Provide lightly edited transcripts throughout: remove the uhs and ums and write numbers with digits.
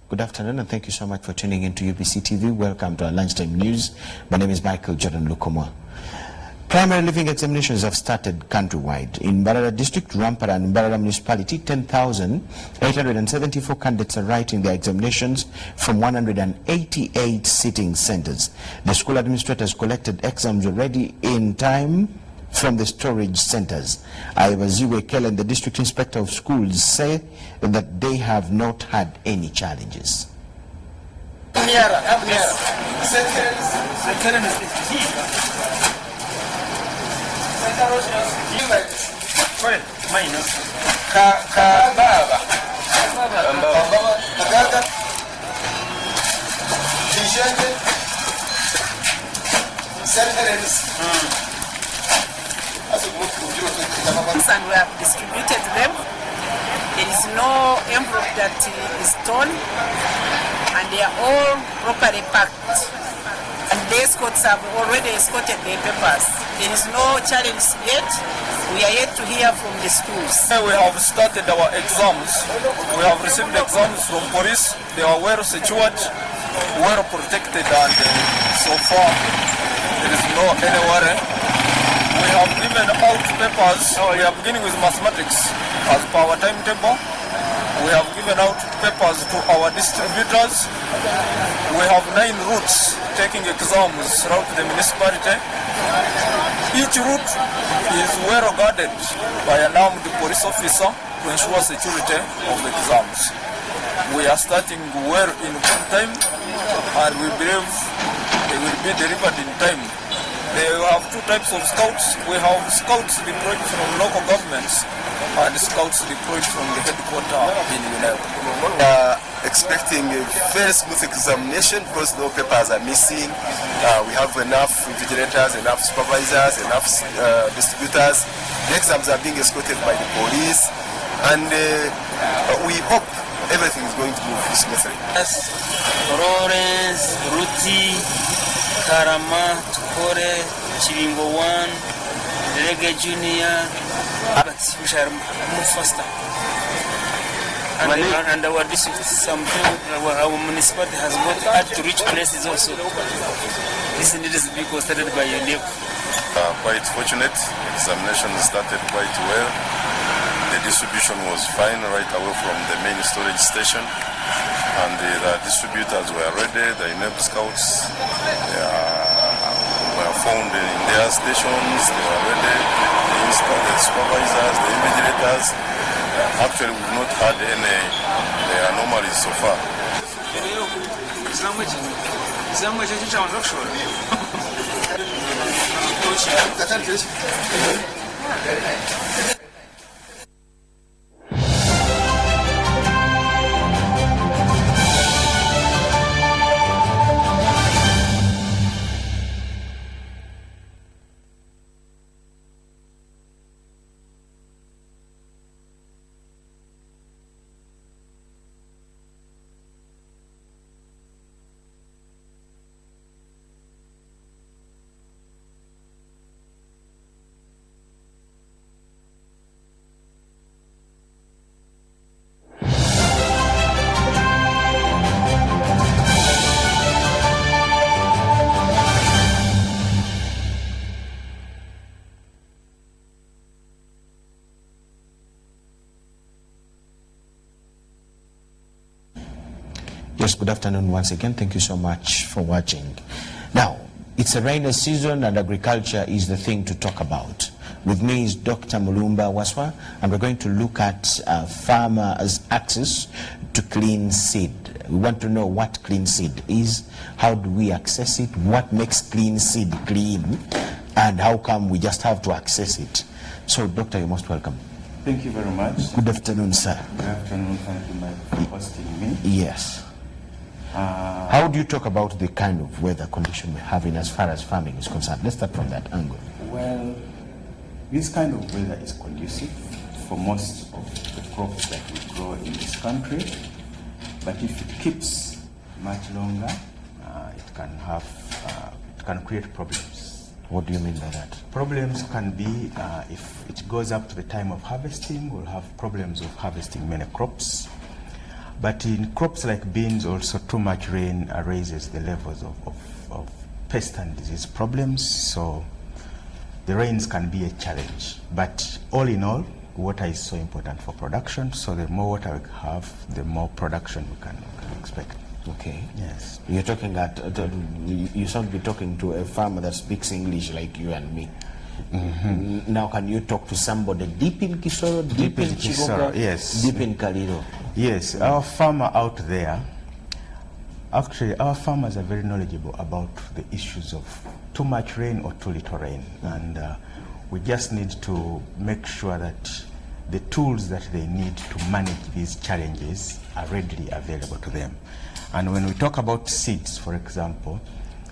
Good afternoon and thank you so much for tuning in to UBC TV. Welcome to our lunchtime news. My name is Michael Jordan Lukomo. Primary living examinations have started countrywide. In Mbarara District, Rampara and Mbarara Municipality, 10,874 candidates are writing their examinations from 188 sitting centers. The school administrators collected exams already in time from the storage centers. Iwaziwe Kele and the district inspector of schools say that they have not had any challenges. And we have distributed them. There is no envelope that is torn, and they are all properly packed. And the escorts have already escorted their papers. There is no challenge yet. We are yet to hear from the schools. We have started our exams. We have received exams from police. They are well secured, well protected, and so far there is no any worry. We have given out papers. We are beginning with mathematics as per our timetable. We have given out papers to our distributors. We have 9 routes taking exams throughout the municipality. Each route is well guarded by an armed police officer to ensure security of the exams. We are starting well in good time, and we believe they will be delivered in time. They have 2 types of scouts. We have scouts deployed from local governments and scouts deployed from the headquarters in UNEP. Expecting a very smooth examination because no papers are missing. We have enough vigilators, enough supervisors, enough distributors. The exams are being escorted by the police, and we hope everything is going to move smoothly. Yes, Lawrence, Ruti, Karama, Tukore, Chivingo 1, Rege Junior, but which are move faster. And our district, our municipality has got hard to reach places also. This needs to be considered by UNEP. Quite fortunate. Examination started quite well. The distribution was fine right away from the main storage station. And the distributors were ready. The UNEP scouts were found in their stations. They were ready. The supervisors, the invigilators. Actually, we've not had any anomalies so far. Yes, good afternoon once again. Thank you so much for watching. Now, it's a rainy season and agriculture is the thing to talk about. With me is Dr. Mulumba Waswa, and we're going to look at farmers' access to clean seed. We want to know what clean seed is, how do we access it, what makes clean seed clean, and how come we just have to access it. So, Doctor, you're most welcome. Thank you very much. Good afternoon, sir. Good afternoon. Thank you, Mike, for hosting me. Yes. How do you talk about the kind of weather condition we're having as far as farming is concerned? Let's start from that angle. Well, this kind of weather is conducive for most of the crops that we grow in this country. But if it keeps much longer, it can create problems. What do you mean by that? Problems can be if it goes up to the time of harvesting, we'll have problems of harvesting many crops. But in crops like beans, also too much rain raises the levels of pest and disease problems. So the rains can be a challenge. But all in all, water is so important for production. So the more water we have, the more production we can expect. Okay. Yes. You're talking you sound to be talking to a farmer that speaks English like you and me. Mm-hmm. Now, can you talk to somebody deep in Kisoro, deep in Chigoga, yes, deep in Kaliro? Yes, our farmer out there, actually our farmers are very knowledgeable about the issues of too much rain or too little rain. And we just need to make sure that the tools that they need to manage these challenges are readily available to them. And when we talk about seeds, for example,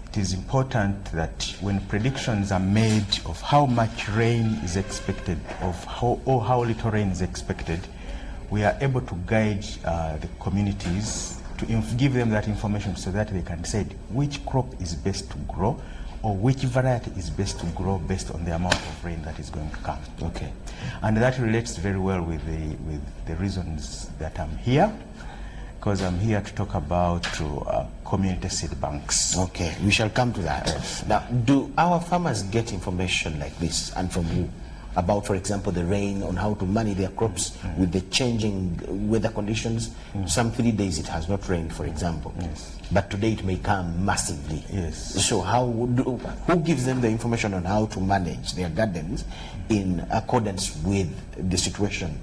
it is important that when predictions are made of how much rain is expected, or how little rain is expected, we are able to guide the communities to give them that information so that they can decide which crop is best to grow or which variety is best to grow based on the amount of rain that is going to come. Okay. And that relates very well with the reasons that I'm here, because I'm here to talk about community seed banks. Okay, we shall come to that. Yes. Now, do our farmers get information like this, and from who? About, for example, the rain, on how to manage their crops with the changing weather conditions. Some 3 days it has not rained, for example. Yes. But today it may come massively. Yes. So who gives them the information on how to manage their gardens in accordance with the situation?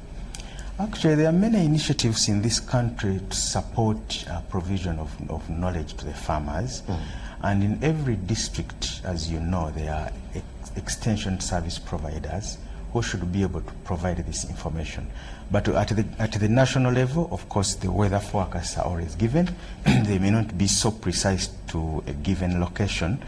Actually, there are many initiatives in this country to support provision of knowledge to the farmers. And in every district, as you know, there are extension service providers who should be able to provide this information. But at the national level, of course, the weather forecasts are always given. They may not be so precise to a given location,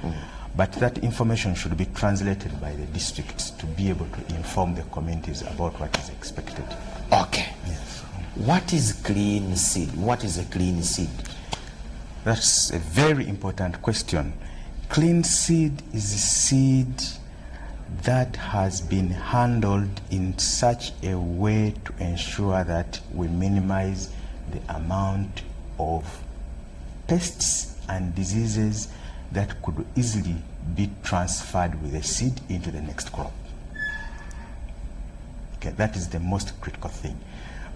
but that information should be translated by the districts to be able to inform the communities about what is expected. Okay. Yes. What is clean seed? What is a clean seed? That's a very important question. Clean seed is a seed that has been handled in such a way to ensure that we minimize the amount of pests and diseases that could easily be transferred with the seed into the next crop. Okay, that is the most critical thing.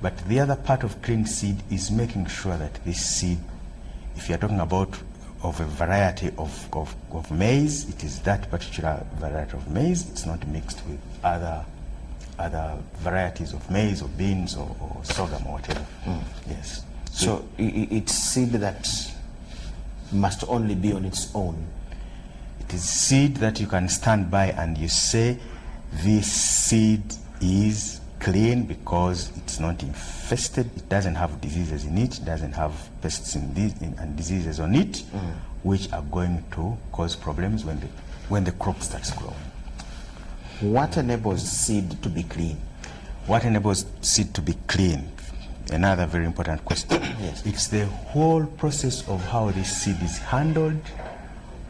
But the other part of clean seed is making sure that this seed, if you're talking about of a variety of maize, it is that particular variety of maize. It's not mixed with other varieties of maize or beans or sorghum or whatever. Yes. So it's seed that must only be on its own. It is seed that you can stand by and you say, this seed is clean because it's not infested, it doesn't have diseases in it, doesn't have pests and diseases on it, which are going to cause problems when the crop starts growing. What enables seed to be clean? What enables seed to be clean? Another very important question. Yes. It's the whole process of how this seed is handled,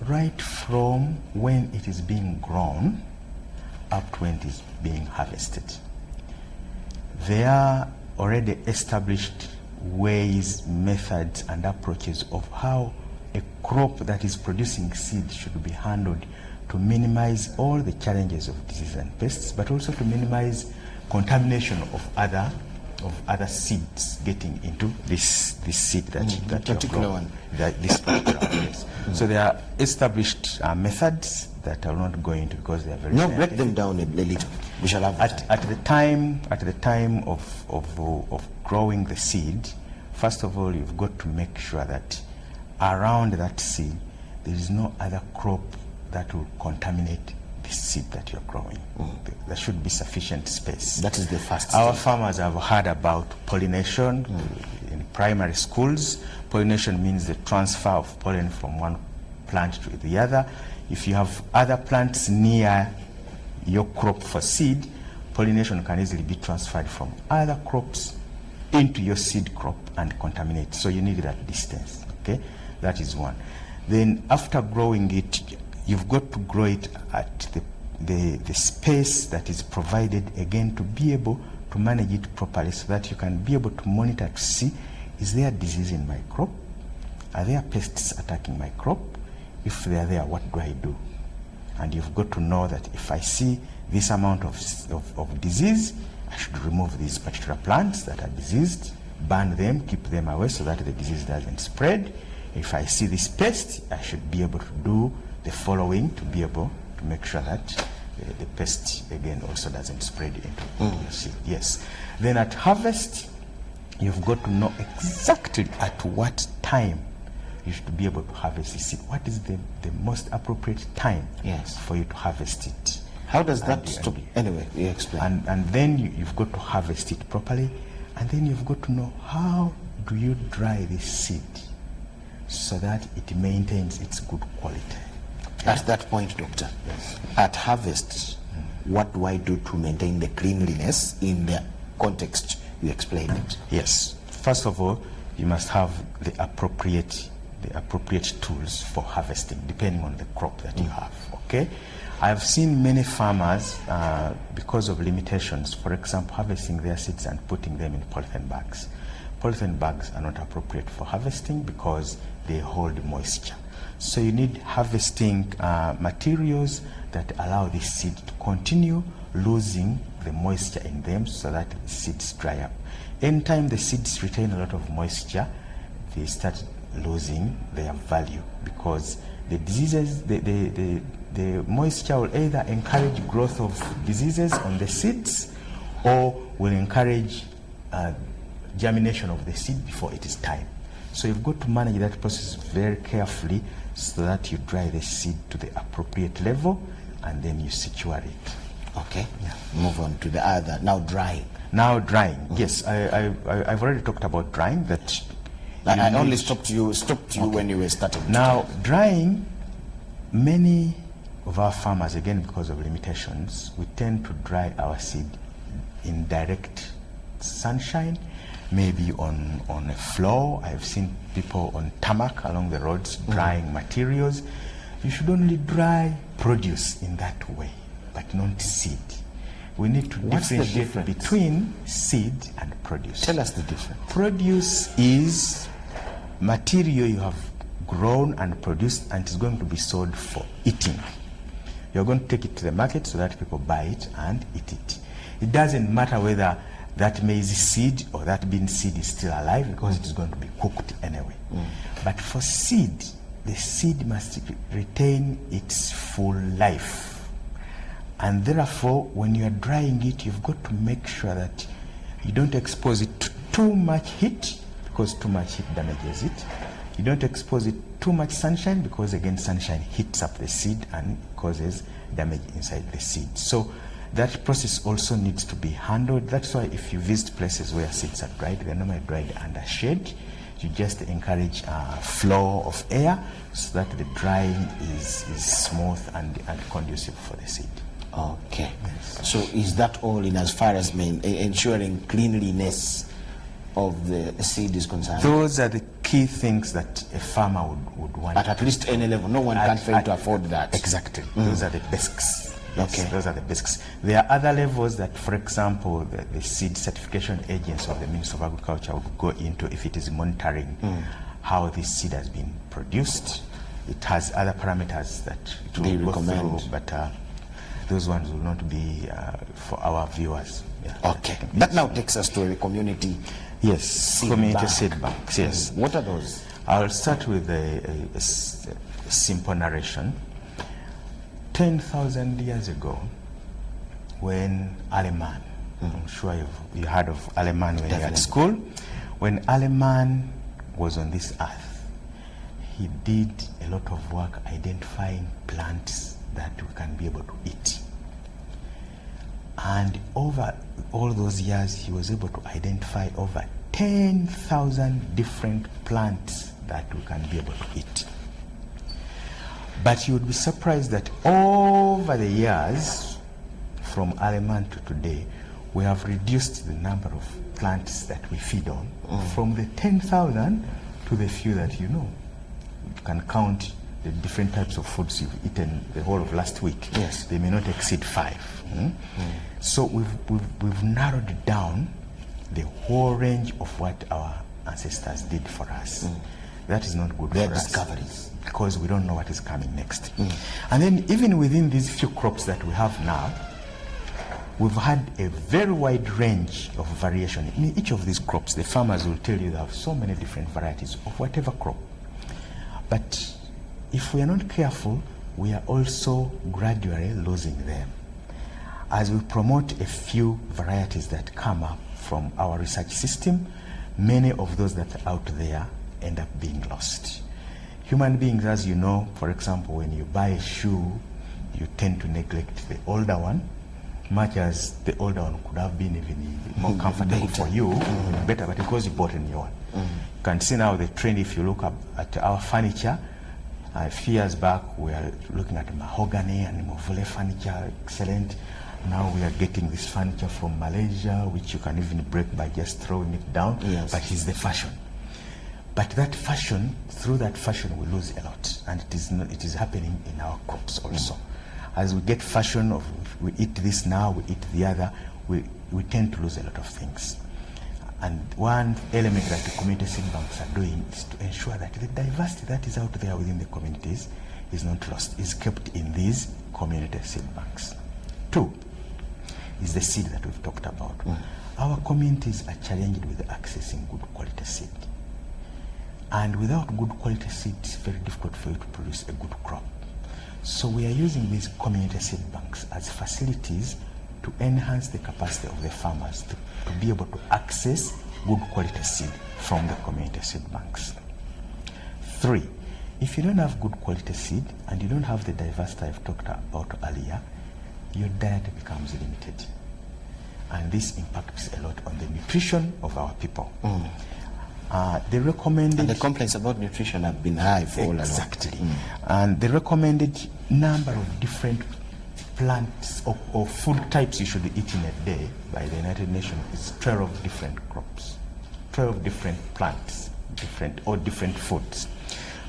right from when it is being grown up to when it is being harvested. There are already established ways, methods, and approaches of how a crop that is producing seed should be handled to minimize all the challenges of disease and pests, but also to minimize contamination of other seeds getting into this seed that particular one. This particular one, yes. So there are established methods that I will not go into because they are very No, break them down a little. We shall have at the time of growing the seed. First of all, you've got to make sure that around that seed there is no other crop that will contaminate the seed that you're growing. There should be sufficient space. That is the first Our step. farmers have heard about pollination in primary schools. Pollination means the transfer of pollen from one plant to the other. If you have other plants near your crop for seed, pollination can easily be transferred from other crops into your seed crop and contaminate. So you need that distance. Okay, that is one. Then after growing it, you've got to grow it at the space that is provided, again, to be able to manage it properly so that you can be able to monitor to see is there disease in my crop? Are there pests attacking my crop? If they are there, what do I do? And you've got to know that if I see this amount of disease, I should remove these particular plants that are diseased, burn them, keep them away so that the disease doesn't spread. If I see this pest, I should be able to do the following to be able to make sure that the pest again also doesn't spread into your seed. Yes. Then at harvest, you've got to know exactly at what time you should be able to harvest the seed. What is the most appropriate time for you to harvest it? How does that stop? Anyway, you explain. And then you've got to harvest it properly, and then you've got to know how do you dry this seed so that it maintains its good quality. At that point, Doctor, at harvest, what do I do to maintain the cleanliness in the context you explained it? Yes. First of all, you must have the appropriate tools for harvesting, depending on the crop that you have. Okay. I've seen many farmers, because of limitations, for example, harvesting their seeds and putting them in polythene bags. Polythene bags are not appropriate for harvesting because they hold moisture. So you need harvesting materials that allow the seed to continue losing the moisture in them so that the seeds dry up. Anytime the seeds retain a lot of moisture, they start losing their value because the diseases, the moisture will either encourage growth of diseases on the seeds or will encourage germination of the seed before it is time. So you've got to manage that process very carefully so that you dry the seed to the appropriate level and then you secure it. Okay. Yeah. Move on to the other. Now drying. Now drying. Yes, I've already talked about drying. That I only stopped you when you were starting. Now drying, many of our farmers, again because of limitations, we tend to dry our seed in direct sunshine, maybe on a floor. I've seen people on tarmac along the roads drying materials. You should only dry produce in that way, but not seed. We need to differentiate between seed and produce. Tell us the difference. Produce is material you have grown and produced and it's going to be sold for eating. You're going to take it to the market so that people buy it and eat it. It doesn't matter whether that maize seed or that bean seed is still alive because it is going to be cooked anyway. But for seed, the seed must retain its full life. And therefore, when you are drying it, you've got to make sure that you don't expose it to too much heat because too much heat damages it. You don't expose it too much sunshine because again sunshine heats up the seed and causes damage inside the seed. So that process also needs to be handled. That's why if you visit places where seeds are dried, they're normally dried under shade. You just encourage flow of air so that the drying is smooth and conducive for the seed. Okay. Yes. So is that all in as far as ensuring cleanliness of the seed is concerned? Those are the key things that a farmer would want. At least any level, no one can fail to afford that. Exactly. Those are the basics. Yes, okay. Those are the basics. There are other levels that, for example, the seed certification agents of the Ministry of Agriculture would go into if it is monitoring how this seed has been produced. It has other parameters that it will go through, but those ones will not be for our viewers. Yeah. Okay. That now takes us to a community. Yes, community seed banks. Yes. What are those? I'll start with a simple narration. 10,000 years ago, when Aleman, I'm sure you heard of Aleman when you were at school, when Aleman was on this earth, he did a lot of work identifying plants that we can be able to eat. And over all those years, he was able to identify over 10,000 different plants that we can be able to eat. But you would be surprised that over the years, from Aleman to today, we have reduced the number of plants that we feed on from the 10,000 to the few that you know. You can count the different types of foods you've eaten the whole of last week. Yes. They may not exceed 5. So we've narrowed down the whole range of what our ancestors did for us. That is not good Their for discoveries. us because we don't know what is coming next. And then even within these few crops that we have now, we've had a very wide range of variation. In each of these crops, the farmers will tell you they have so many different varieties of whatever crop. But if we are not careful, we are also gradually losing them. As we promote a few varieties that come up from our research system, many of those that are out there end up being lost. Human beings, as you know, for example, when you buy a shoe, you tend to neglect the older one, much as the older one could have been even more comfortable for you, better, but because you bought a new one. You can see now the trend, if you look up at our furniture. A few years back, we are looking at mahogany and movule furniture, excellent. Now we are getting this furniture from Malaysia, which you can even break by just throwing it down, but it's the fashion. But that fashion, through that fashion, we lose a lot, and it is happening in our crops also. As we get fashion of we eat this now, we eat the other, we tend to lose a lot of things. And one element that the community seed banks are doing is to ensure that the diversity that is out there within the communities is not lost, is kept in these community seed banks. 2 is the seed that we've talked about. Our communities are challenged with accessing good quality seed. And without good quality seed, it's very difficult for you to produce a good crop. So we are using these community seed banks as facilities to enhance the capacity of the farmers to be able to access good quality seed from the community seed banks. 3, if you don't have good quality seed and you don't have the diversity I've talked about earlier, your diet becomes limited. And this impacts a lot on the nutrition of our people. The recommended... And the complaints about nutrition have been high for all along. Exactly. And the recommended number of different plants or food types you should eat in a day by the United Nations is 12 different crops, 12 different plants, different foods.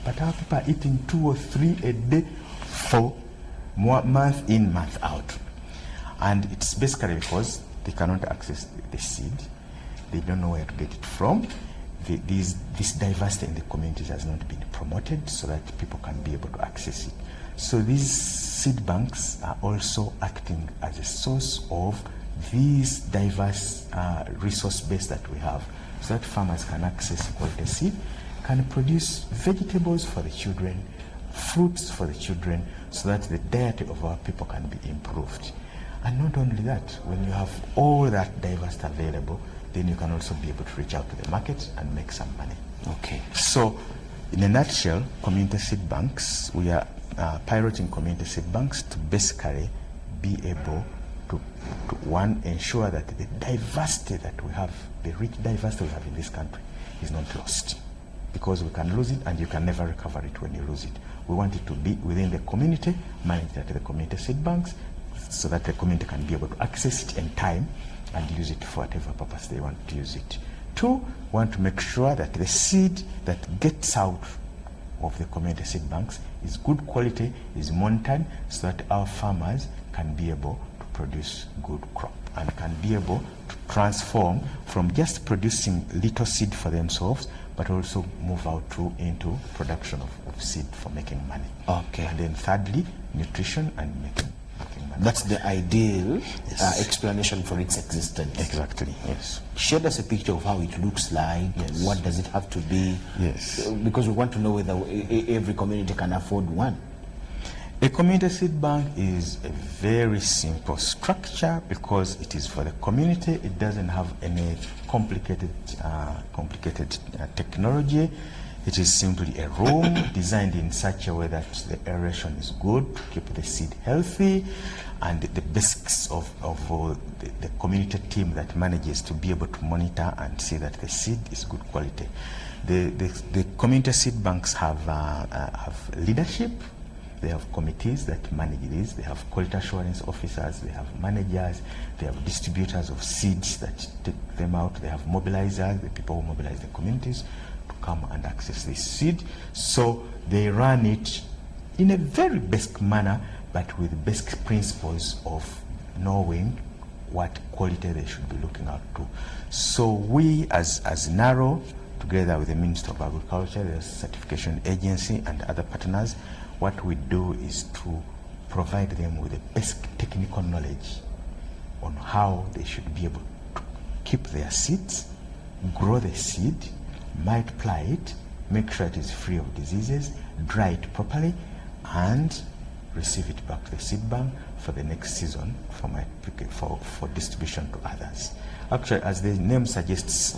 But our people are eating 2 or 3 a day for month in, month out. And it's basically because they cannot access the seed, they don't know where to get it from. This diversity in the communities has not been promoted so that people can be able to access it. So these seed banks are also acting as a source of these diverse resource base that we have, so that farmers can access quality seed, can produce vegetables for the children, fruits for the children, so that the diet of our people can be improved. And not only that, when you have all that diversity available, then you can also be able to reach out to the market and make some money. Okay. So, in a nutshell, community seed banks, we are piloting community seed banks to basically be able to one, ensure that the diversity that we have, the rich diversity we have in this country is not lost. Because we can lose it and you can never recover it when you lose it. We want it to be within the community, managed at the community seed banks, so that the community can be able to access it in time and use it for whatever purpose they want to use it. 2, want to make sure that the seed that gets out of the community seed banks is good quality, is monitored, so that our farmers can be able to produce good crop and can be able to transform from just producing little seed for themselves, but also move out into production of seed for making money. Okay. And then thirdly, nutrition and making money. That's the ideal explanation for its existence. Exactly, yes. Share us a picture of how it looks like. Yes. What does it have to be? Yes. Because we want to know whether every community can afford one. A community seed bank is a very simple structure because it is for the community. It doesn't have any complicated technology. It is simply a room designed in such a way that the aeration is good to keep the seed healthy, and the basics of the community team that manages to be able to monitor and see that the seed is good quality. The community seed banks have leadership. They have committees that manage this. They have quality assurance officers. They have managers. They have distributors of seeds that take them out. They have mobilizers, the people who mobilize the communities to come and access this seed. So they run it in a very basic manner, but with basic principles of knowing what quality they should be looking out to. So we, as NARO, together with the Minister of Agriculture, the certification agency, and other partners, what we do is to provide them with the basic technical knowledge on how they should be able to keep their seeds, grow the seed, multiply it, make sure it is free of diseases, dry it properly, and receive it back to the seed bank for the next season for distribution to others. Actually, as the name suggests,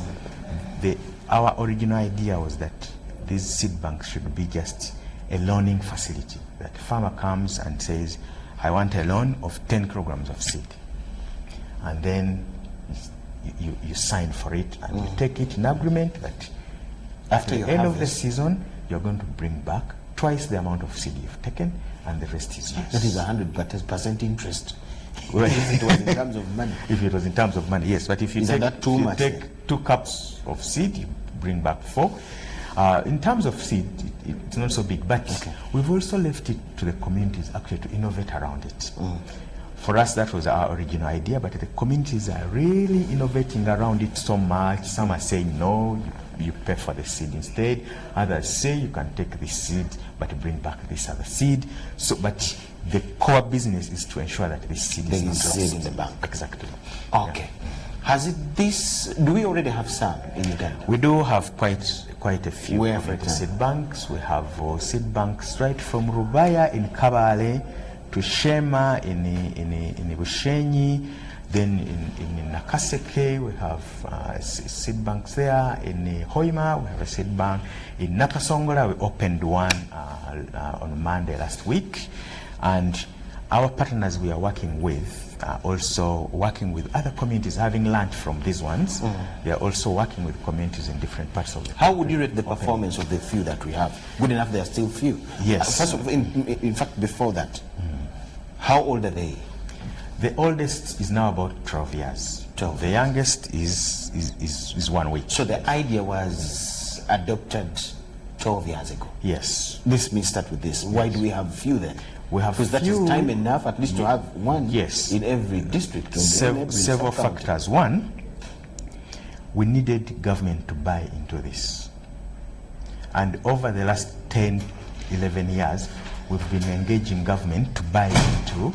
our original idea was that these seed banks should be just a loaning facility. That farmer comes and says, I want a loan of 10 kilograms of seed. And then you sign for it, and you take it in agreement that after the end of the season, you're going to bring back twice the amount of seed you've taken, and the rest is yours. That is 100% interest. Well, if it was in terms of money. If it was in terms of money, yes. But if you take 2 cups of seed, you bring back 4. In terms of seed, it's not so big, but we've also left it to the communities actually to innovate around it. For us, that was our original idea, but the communities are really innovating around it so much. Some are saying, no, you pay for the seed instead. Others say you can take the seed, but bring back this other seed. So, but the core business is to ensure that the seed is not lost in the bank. Exactly. Okay. Yeah. Do we already have some in Uganda? We do have quite a few seed banks. We have seed banks right from Rubaya in Kabale to Shema in Bushenyi, then in Nakaseke we have seed banks there. In Hoima we have a seed bank. In Nakasongola we opened one on Monday last week, and our partners we are working with are also working with other communities, having learned from these ones. They are also working with communities in different parts of the country. How would you rate the performance of the few that we have? Good enough, there are still few. Yes. First of all, in fact, before that, how old are they? The oldest is now about 12 years. 12. The youngest is 1 week. So the idea was adopted 12 years ago. Yes. This means start with this. Why do we have few then? We have because that is time enough at least to have one in every district. Several factors. One, we needed government to buy into this. And over the last 10, 11 years, we've been engaging government to buy into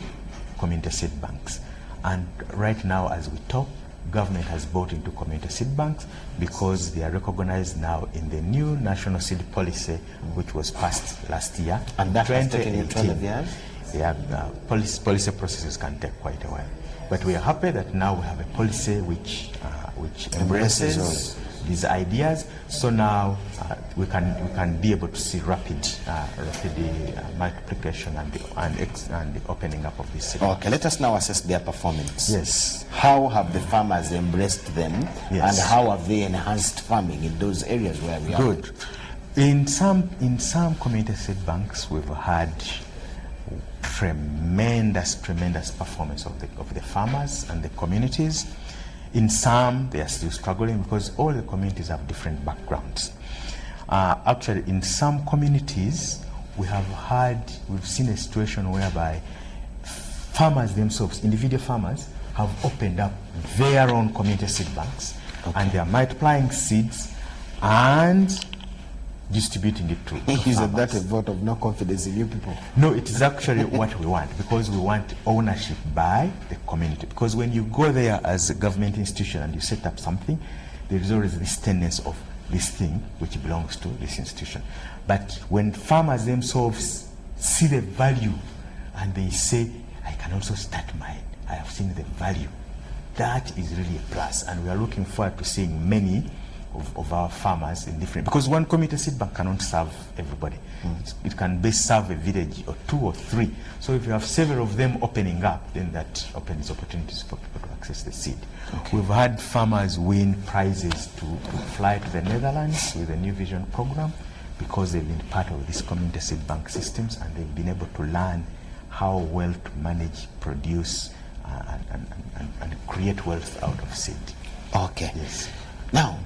community seed banks. And right now, as we talk, government has bought into community seed banks because they are recognized now in the new national seed policy, which was passed last year. And that has taken 12 years? Yeah, policy processes can take quite a while. But we are happy that now we have a policy which embraces these ideas. So now we can be able to see rapid multiplication and the opening up of this sector. Okay, let us now assess their performance. Yes. How have the farmers embraced them, yes, and how have they enhanced farming in those areas where we are? Good. In some community seed banks, we've had tremendous performance of the farmers and the communities. In some, they are still struggling because all the communities have different backgrounds. Actually, in some communities, we've seen a situation whereby farmers themselves, individual farmers, have opened up their own community seed banks, and they are multiplying seeds and distributing it to Isn't that a vote of no confidence in you people? No, it is actually what we want, because we want ownership by the community. Because when you go there as a government institution and you set up something, there is always this tendency of this thing which belongs to this institution. But when farmers themselves see the value and they say, I can also start mine, I have seen the value, that is really a plus. And we are looking forward to seeing many of our farmers in different, because one community seed bank cannot serve everybody. It can best serve a village or 2 or 3. So if you have several of them opening up, then that opens opportunities for people to access the seed. Okay. We've had farmers win prizes to fly to the Netherlands with the New Vision program because they've been part of these community seed bank systems, and they've been able to learn how well to manage, produce, and create wealth out of seed. Okay. Yes. Now,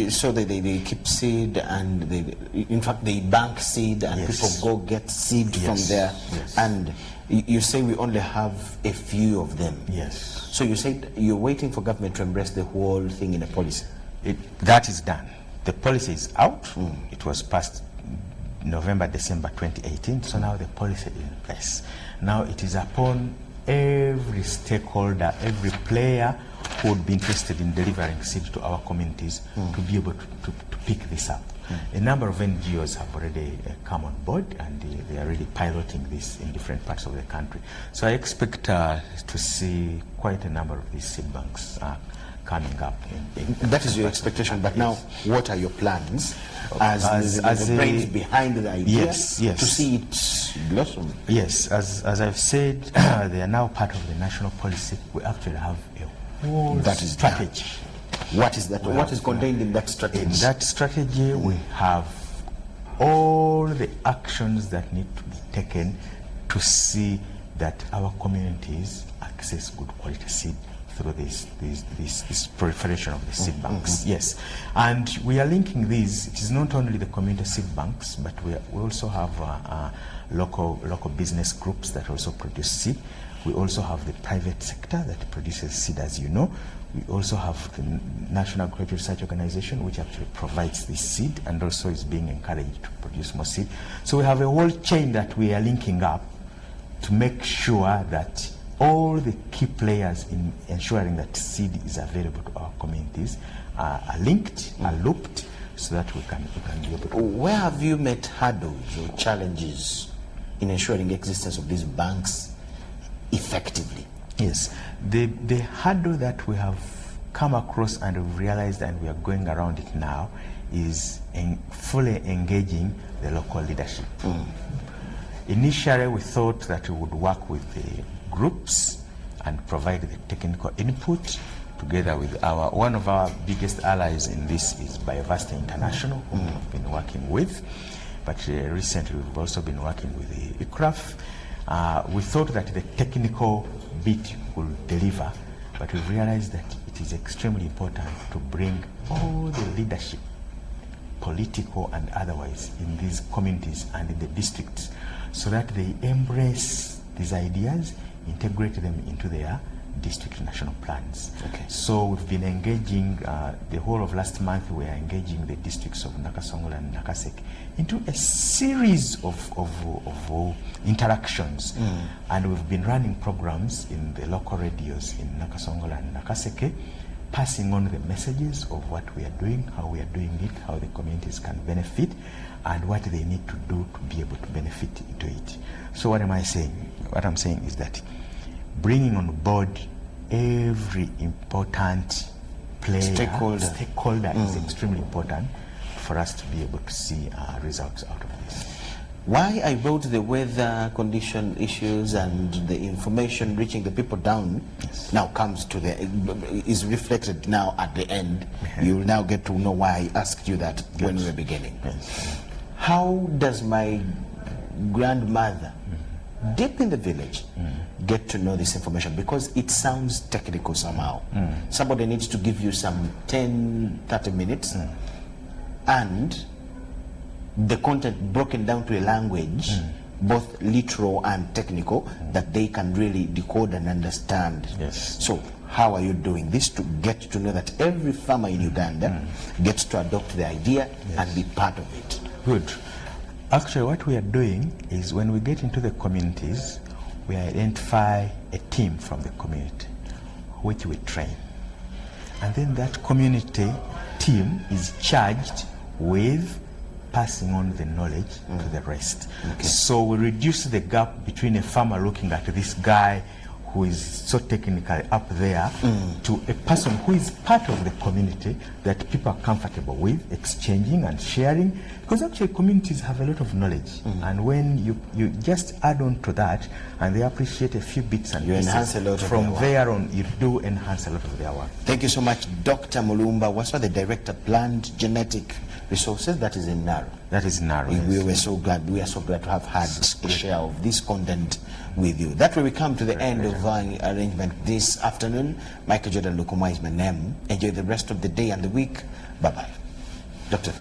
so they keep seed, and in fact they bank seed, and people go get seed from there. Yes. And you say we only have a few of them. Yes. So you said you're waiting for government to embrace the whole thing in a policy. That is done. The policy is out. It was passed November, December 2018. So now the policy is in place. Now it is upon every stakeholder, every player who would be interested in delivering seed to our communities to be able to pick this up. A number of NGOs have already come on board, and they are really piloting this in different parts of the country. So I expect to see quite a number of these seed banks coming up. That is your expectation, but now what are your plans as the brains behind the idea to see it blossom? Yes, as I've said, they are now part of the national policy. We actually have a whole strategy. What is that? What is contained in that strategy? In that strategy, we have all the actions that need to be taken to see that our communities access good quality seed through this proliferation of the seed banks. Yes, and we are linking these. It is not only the community seed banks, but we also have local business groups that also produce seed. We also have the private sector that produces seed, as you know. We also have the National Agricultural Research Organization, which actually provides this seed and also is being encouraged to produce more seed. So we have a whole chain that we are linking up to make sure that all the key players in ensuring that seed is available to our communities are linked, are looped, so that we can be able to. Where have you met hurdles or challenges in ensuring the existence of these banks effectively? Yes, the hurdle that we have come across and we've realized, and we are going around it now, is fully engaging the local leadership. Initially, we thought that we would work with the groups and provide the technical input together with one of our biggest allies in this is Biodiversity International, who we've been working with. But recently, we've also been working with the ICRAF. We thought that the technical bit will deliver, but we've realized that it is extremely important to bring all the leadership, political and otherwise, in these communities and in the districts, so that they embrace these ideas, integrate them into their district national plans. Okay. So we've been engaging, the whole of last month we are engaging the districts of Nakasongola and Nakaseke into a series of interactions. And we've been running programs in the local radios in Nakasongola and Nakaseke, passing on the messages of what we are doing, how we are doing it, how the communities can benefit, and what they need to do to be able to benefit into it. So what am I saying? What I'm saying is that bringing on board every important player, stakeholder is extremely important for us to be able to see results out of this. Why I wrote the weather condition issues and the information reaching the people down now comes to is reflected now at the end. You'll now get to know why I asked you that when we were beginning. How does my grandmother deep in the village get to know this information? Because it sounds technical somehow. Somebody needs to give you some 10-30 minutes and the content broken down to a language, both literal and technical, that they can really decode and understand. Yes. So how are you doing this to get to know that every farmer in Uganda gets to adopt the idea and be part of it? Good. Actually, what we are doing is when we get into the communities, we identify a team from the community, which we train. And then that community team is charged with passing on the knowledge to the rest. Okay. So we reduce the gap between a farmer looking at this guy who is so technically up there to a person who is part of the community that people are comfortable with exchanging and sharing, because actually communities have a lot of knowledge, and when you just add on to that and they appreciate a few bits and pieces, enhance a lot of from there on you do enhance a lot of their work. Thank you so much, Dr. Mulumba Waswa, the Director Plant Genetic Resources. That is in Naro. That is Naro. We are so glad to have had a share of this content with you. That way we come to the end of our arrangement this afternoon. Michael Jordan Lukuma is my name. Enjoy the rest of the day and the week. Bye-bye. Doctor.